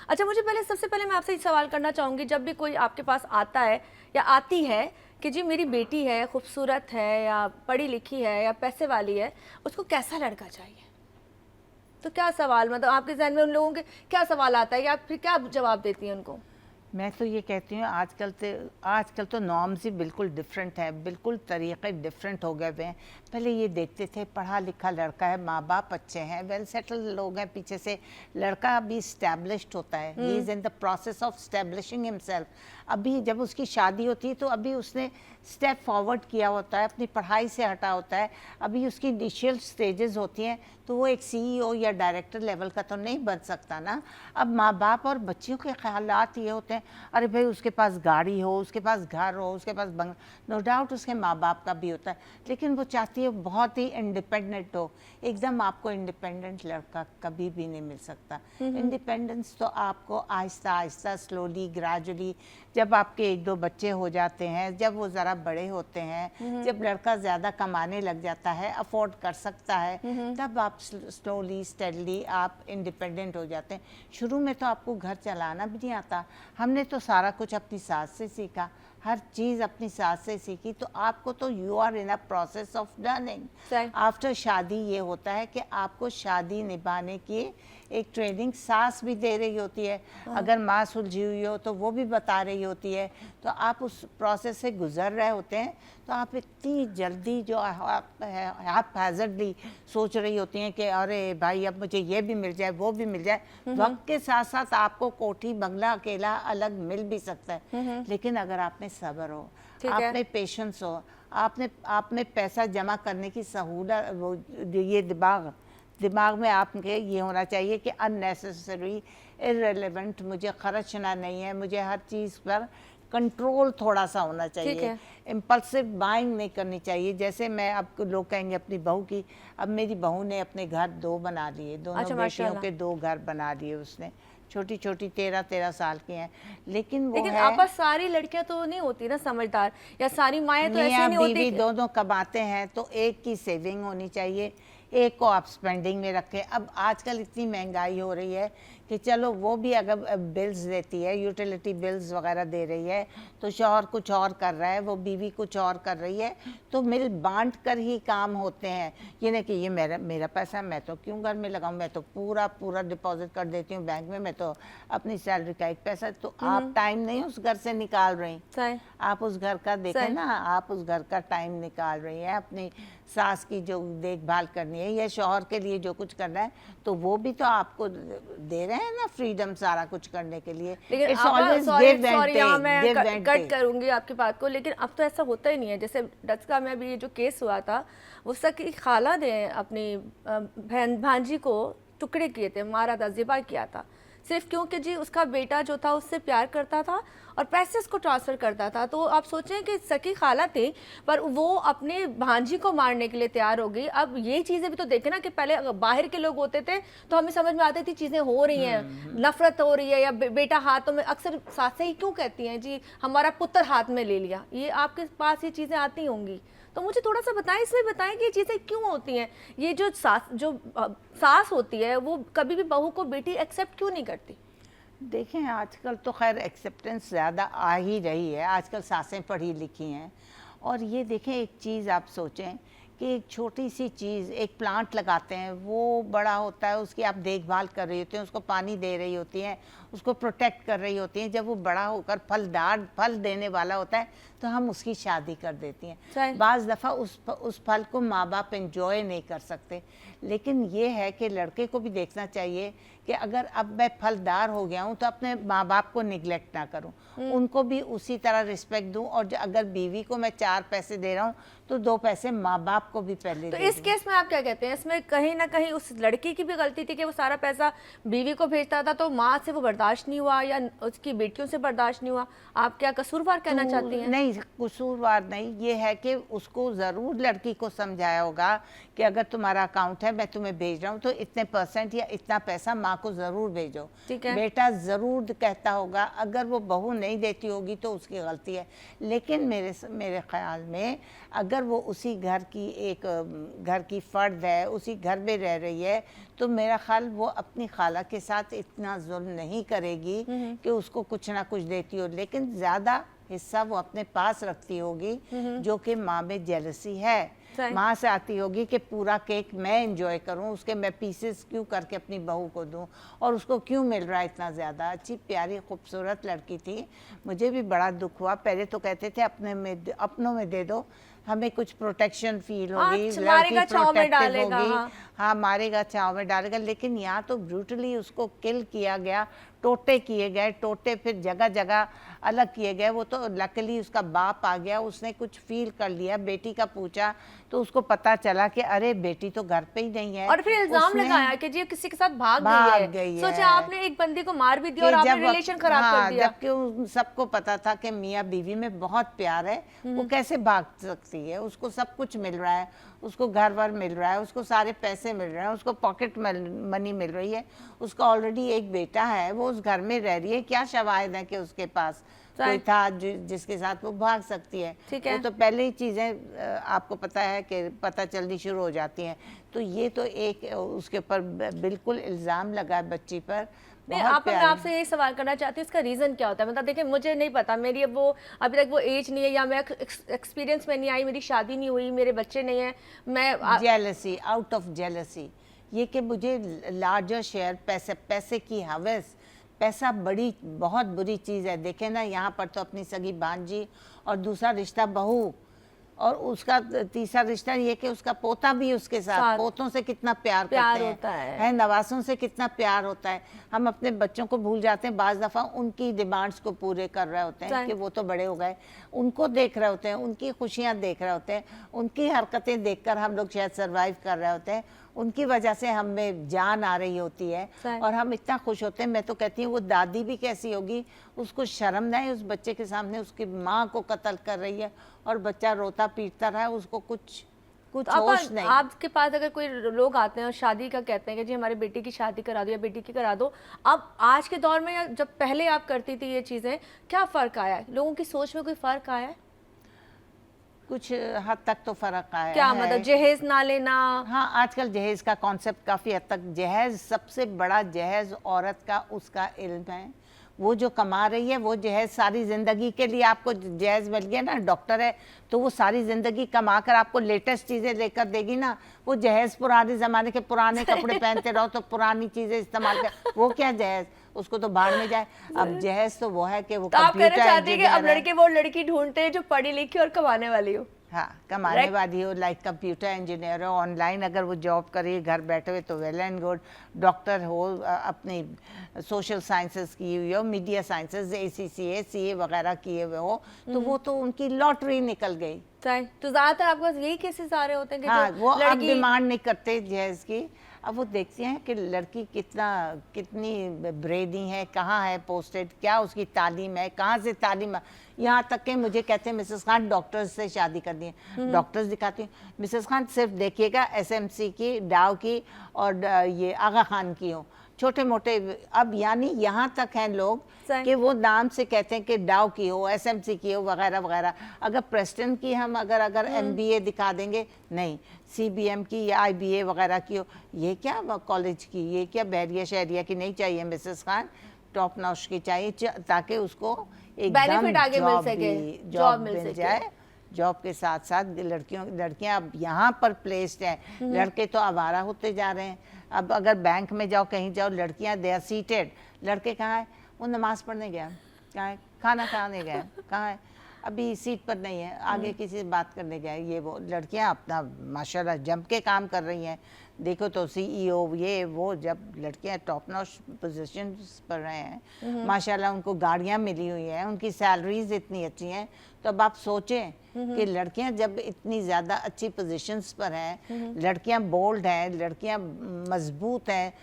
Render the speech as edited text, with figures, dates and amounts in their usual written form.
अच्छा, मुझे पहले सबसे पहले मैं आपसे एक सवाल करना चाहूँगी, जब भी कोई आपके पास आता है या आती है कि जी मेरी बेटी है, खूबसूरत है या पढ़ी लिखी है या पैसे वाली है, उसको कैसा लड़का चाहिए, तो क्या सवाल, मतलब आपके जहन में उन लोगों के क्या सवाल आता है, या फिर क्या जवाब देती हैं उनको? मैं तो ये कहती हूँ आजकल तो नॉर्म्स ही बिल्कुल डिफरेंट है, बिल्कुल तरीक़े डिफरेंट हो गए हुए हैं। पहले ये देखते थे पढ़ा लिखा लड़का है, माँ बाप अच्छे हैं, वेल सेटल्ड लोग हैं, पीछे से लड़का अभी इस्टेब्लिश्ड होता है, he is in the process of establishing himself. अभी जब उसकी शादी होती है तो अभी उसने स्टेप फॉरवर्ड किया होता है, अपनी पढ़ाई से हटा होता है, अभी उसकी इनिशियल स्टेजेस होती हैं, तो वो एक सीईओ या डायरेक्टर लेवल का तो नहीं बन सकता ना। अब माँ बाप और बच्चियों के ख्यालात ये होते हैं, अरे भाई उसके पास गाड़ी हो, उसके पास घर हो, उसके पास बंगला, नो डाउट उसके माँ बाप का भी होता है, लेकिन वो चाहती है बहुत ही इंडिपेंडेंट हो। एकदम आपको इंडिपेंडेंट लड़का कभी भी नहीं मिल सकता। इंडिपेंडेंस तो आपको आहिस्ता आहिस्ता, स्लोली, ग्रेजुअली, जब आपके एक दो बच्चे हो जाते हैं, जब वो ज़रा बड़े होते हैं, जब लड़का ज़्यादा कमाने लग जाता है, अफोर्ड कर सकता है, तब आप स्लोली स्टेडली आप इंडिपेंडेंट हो जाते हैं। शुरू में तो आपको घर चलाना भी नहीं आता। हमने तो सारा कुछ अपनी सास से सीखा, हर चीज़ अपनी सास से सीखी, तो आपको तो you are in a process of learning. After शादी ये होता है कि आपको शादी निभाने की एक ट्रेनिंग सास भी दे रही होती है, अगर माँ सुलझी हुई हो तो वो भी बता रही होती है, तो आप उस प्रोसेस से गुजर रहे होते हैं। तो आप इतनी जल्दी जो हैज़र्डली सोच रही होती हैं कि अरे भाई अब मुझे ये भी मिल जाए, वो भी मिल जाए। वक्त के साथ साथ आपको कोठी बंगला अकेला अलग मिल भी सकता है, लेकिन अगर आप में सब्र हो, आप में पेशेंस हो, आप में पैसा जमा करने की सहूलत, वो ये दिमाग में आपके ये होना चाहिए कि अननेसेसरी इररिलेवेंट मुझे खर्चना नहीं है, मुझे हर चीज़ पर कंट्रोल थोड़ा सा होना चाहिए, इम्पल्सिव बाइंग नहीं करनी चाहिए। जैसे मैं आपको लोग कहेंगे अपनी बहू की, अब मेरी बहू ने अपने घर 2 बना लिए, दोनों बेटियों के 2 घर बना लिए उसने, छोटी छोटी 13-13 साल की हैं, लेकिन आप सारी लड़कियां तो नहीं होती ना समझदार, या सारी माएँ तो ऐसी नहीं होती। बीवी दोनों कमाते हैं तो एक की सेविंग होनी चाहिए, एक को आप स्पेंडिंग में रखें। अब आजकल इतनी महंगाई हो रही है कि चलो वो भी अगर बिल्स देती है, यूटिलिटी बिल्स वगैरह दे रही है, तो शौहर कुछ और कर रहा है, वो बीवी कुछ और कर रही है, तो मिल बांट कर ही काम होते हैं। ये नहीं कि ये मेरा पैसा मैं तो क्यों घर में लगाऊं, मैं तो पूरा डिपॉजिट कर देती हूँ बैंक में, मैं तो अपनी सैलरी का एक पैसा, तो आप टाइम नहीं उस घर से निकाल रही, आप उस घर का देखें ना, आप उस घर का टाइम निकाल रही हैं, अपनी सास की जो देखभाल करनी है या शौहर के लिए जो कुछ करना है, तो वो भी तो आपको दे रहे हैं ना फ्रीडम सारा कुछ करने के लिए। लेकिन सॉरी यहाँ मैं कट करूंगी आपकी बात को, लेकिन अब तो ऐसा होता ही नहीं है। जैसे डचका में अभी जो केस हुआ था, वो सकी खाला ने अपनी भांजी को टुकड़े किए थे, मारा था, ज़िबा किया था, सिर्फ क्योंकि जी उसका बेटा जो था उससे प्यार करता था और पैसे उसको ट्रांसफ़र करता था। तो आप सोचें कि सकी खाला थी, पर वो अपने भांजी को मारने के लिए तैयार हो गई। अब ये चीज़ें भी तो देखें ना कि पहले बाहर के लोग होते थे तो हमें समझ में आती थी चीज़ें हो रही हैं, नफरत हो रही है, या बेटा हाथों में, अक्सर सासें ही क्यों कहती हैं जी हमारा पुत्र हाथ में ले लिया, ये आपके पास ये चीज़ें आती होंगी, तो मुझे थोड़ा सा बताएं, इसमें बताएं कि ये चीज़ें क्यों होती हैं। ये जो सास होती है वो कभी भी बहू को बेटी एक्सेप्ट क्यों नहीं करती? देखें आजकल तो खैर एक्सेप्टेंस ज़्यादा आ ही रही है, आजकल सासें पढ़ी लिखी हैं। और ये देखें एक चीज़ आप सोचें कि एक छोटी सी चीज़, एक प्लांट लगाते हैं, वो बड़ा होता है, उसकी आप देखभाल कर रही होती हैं, उसको पानी दे रही होती हैं, उसको प्रोटेक्ट कर रही होती हैं। जब वो बड़ा होकर फल देने वाला होता है तो हम उसकी शादी कर देती हैं। बाज़ दफ़ा उस फल को माँ बाप एंजॉय नहीं कर सकते, लेकिन ये है कि लड़के को भी देखना चाहिए कि अगर अब मैं फलदार हो गया हूँ तो अपने माँ बाप को निगलेक्ट ना करूँ, उनको भी उसी तरह रिस्पेक्ट दूँ। और अगर बीवी को मैं 4 पैसे दे रहा हूँ तो 2 पैसे माँ बाप को भी पहले तो इस केस में आप क्या कहते हैं? इसमें कहीं ना कहीं उस लड़की की भी गलती थी कि वो सारा पैसा बीवी को भेजता था, तो माँ से वो बर्दाश्त नहीं हुआ या उसकी बेटियों से बर्दाश्त नहीं हुआ? आप क्या कसूरवार कहना चाहती हैं? नहीं, कसूरवार नहीं, ये है कि उसको ज़रूर लड़की को समझाया होगा कि अगर तुम्हारा अकाउंट है मैं तुम्हें भेज रहा हूँ तो इतने % या इतना पैसा माँ को ज़रूर भेजो। ठीक है। बेटा ज़रूर कहता होगा, अगर वो बहू नहीं देती होगी तो उसकी गलती है। लेकिन मेरे ख्याल में अगर वो उसी घर की फ़र्द है, उसी घर में रह रही है, तो मेरा ख्याल वो अपनी खाला के साथ इतना जुल्म नहीं करेगी कि उसको कुछ ना कुछ देती हो, लेकिन ज़्यादा हिस्सा वो अपने पास रखती होगी, जो कि माँ में जेलसी है। माँ से आती होगी कि पूरा केक मैं एंजॉय करूँ, उसके मैं पीसेस क्यों करके अपनी बहू को दूँ, और उसको क्यों मिल रहा है इतना ज़्यादा। अच्छी प्यारी खूबसूरत लड़की थी, मुझे भी बड़ा दुख हुआ। पहले तो कहते थे अपनों में दे दो, हमें कुछ प्रोटेक्शन फील होगी, लड़की प्रोटेक्टिव होगी, हाँ मारेगा छाँव में डालेगा। लेकिन यहाँ तो ब्रूटली उसको किल किया गया, टोटे किए गए, टोटे फिर जगह जगह अलग किए गए। वो तो लकीली उसका बाप आ गया, उसने कुछ फील कर लिया, बेटी का पूछा तो उसको पता चला कि अरे बेटी तो घर पे ही नहीं है, और फिर इल्जाम लगाया कि जी किसी के साथ भाग गई है। सोचा आपने एक बंदी को मार भी दिया और आपने रिलेशन खराब कर दिया। जबकि सबको पता था कि मियाँ बीवी में बहुत प्यार है, वो कैसे भाग सकती है। उसको सब कुछ मिल रहा है, उसको घर वर मिल रहा है, उसको सारे पैसे मिल रहे हैं, उसको पॉकेट मनी मिल रही है, उसका ऑलरेडी एक बेटा है, वो उस घर में रह रही है। क्या शवाहिद है कि उसके पास कोई था जिसके साथ वो भाग सकती है। वो तो पहले ही चीज़ें आपको पता है कि पता चलनी शुरू हो जाती हैं। तो ये तो एक उसके ऊपर बिल्कुल इल्ज़ाम लगा है बच्ची पर। नहीं, आपसे यही सवाल करना चाहती हूँ, इसका रीज़न क्या होता है? मतलब देखिए, मुझे नहीं पता, मेरी अभी तक वो एज नहीं है, या मैं एक्सपीरियंस में नहीं आई, मेरी शादी नहीं हुई, मेरे बच्चे नहीं हैं। मैं जेलसी, आउट ऑफ जेलसी, ये कि मुझे लार्जर शेयर, पैसे की हवस। पैसा बहुत बुरी चीज़ है। देखें ना, यहाँ पर तो अपनी सगी भांजी और दूसरा रिश्ता बहू, और उसका तीसरा रिश्ता ये कि उसका पोता भी उसके साथ, पोतों से कितना प्यार करते होता है, नवासों से कितना प्यार होता है। हम अपने बच्चों को भूल जाते हैं, बाज़ दफ़ा उनकी डिमांड्स को पूरे कर रहे होते हैं कि वो तो बड़े हो गए, उनको देख रहे होते हैं, उनकी खुशियाँ देख रहे होते हैं, उनकी हरकतें देखकर हम लोग शायद सर्वाइव कर रहे होते हैं, उनकी वजह से हमें जान आ रही होती है और हम इतना खुश होते हैं। मैं तो कहती हूँ वो दादी भी कैसी होगी, उसको शर्म नहीं, उस बच्चे के सामने उसकी माँ को कत्ल कर रही है और बच्चा रोता पीटता रहा है, उसको कुछ होश नहीं। आपके पास अगर कोई लोग आते हैं और शादी का कहते हैं कि जी हमारी बेटी की शादी करा दो या बेटी की करा दो, अब आज के दौर में या जब पहले आप करती थी ये चीज़ें, क्या फ़र्क आया है? लोगों की सोच में कोई फ़र्क आया है? कुछ हद तक तो फ़र्क आया क्या है। मतलब जहेज ना लेना? हाँ, आजकल जहेज का कॉन्सेप्ट काफ़ी हद तक, जहेज सबसे बड़ा जहेज औरत का उसका इल्म है। वो जो कमा रही है वो जहेज सारी ज़िंदगी के लिए आपको जहेज मिल गया ना, डॉक्टर है तो वो सारी ज़िंदगी कमा कर आपको लेटेस्ट चीज़ें लेकर देगी ना। वो जहेज पुराने ज़माने के पुराने कपड़े पहनते रहो तो पुरानी चीज़ें इस्तेमाल कर, वो क्या जहेज, उसको तो बाहर में जाए। अब जहेज तो वो है कि वो तो आप कहना चाहते हैं कि अब लड़के वो लड़की ढूंढते हैं जो पढ़ी लिखी और कमाने वाली हो। हाँ, कमाने वाली हो, लाइक कंप्यूटर इंजीनियर हो, ऑनलाइन अगर वो जॉब करे घर बैठे हुए तो वेल एंड गुड। डॉक्टर हो, अपनी सोशल साइंसेस की हुई हो, मीडिया साइंसेस, ACCA CA वगैरह किए हुए हो, तो वो तो उनकी लॉटरी निकल गई। तो ज़्यादातर आपके पास यही केसेस आ रहे होते हैं कि हाँ, वो अब डिमांड नहीं करते जहेज की। अब वो देखते हैं कि लड़की कितनी ब्रेडी है, कहाँ है पोस्टेड, क्या उसकी तालीम है, कहाँ से तालीम। यहाँ तक कि मुझे कहते हैं मिसेस खान डॉक्टर्स से शादी करनी है, डॉक्टर्स दिखाती हूँ, मिसेस खान सिर्फ देखिएगा SMC की, डाव की और ये आगा खान की हो, छोटे मोटे। अब यानी यहाँ तक हैं लोग कि वो नाम से कहते हैं कि डाव की हो, SMC की हो वगैरह वगैरह। अगर प्रेस्टन की हम अगर MBA दिखा देंगे, नहीं, CBM की या IBA वगैरह की हो, ये क्या कॉलेज की, ये क्या बहरिया शहरिया की नहीं चाहिए मिसेस खान, टॉप नॉच की चाहिए, ताकि उसको बेनिफिट आगे मिल सके, जॉब मिल जाए। जॉब के साथ साथ लड़कियां अब यहाँ पर प्लेस्ड हैं, लड़के तो आवारा होते जा रहे हैं। अब अगर बैंक में जाओ, कहीं जाओ, लड़कियां दे आर सीटेड, लड़के कहाँ है? वो नमाज पढ़ने गया, कहाँ है? खाना खाने गया, कहाँ है? अभी सीट पर नहीं है, आगे किसी से बात करने गया। ये वो लड़कियां अपना माशाल्लाह जम के काम कर रही हैं। देखो तो CEO ये वो, जब लड़कियां टॉप नॉच पोजीशंस पर रहे हैं, माशाल्लाह उनको गाड़ियां मिली हुई हैं, उनकी सैलरीज इतनी अच्छी हैं। तो अब आप सोचें कि लड़कियां जब इतनी ज़्यादा अच्छी पोजीशंस पर हैं, लड़कियां बोल्ड हैं, लड़कियां मजबूत हैं,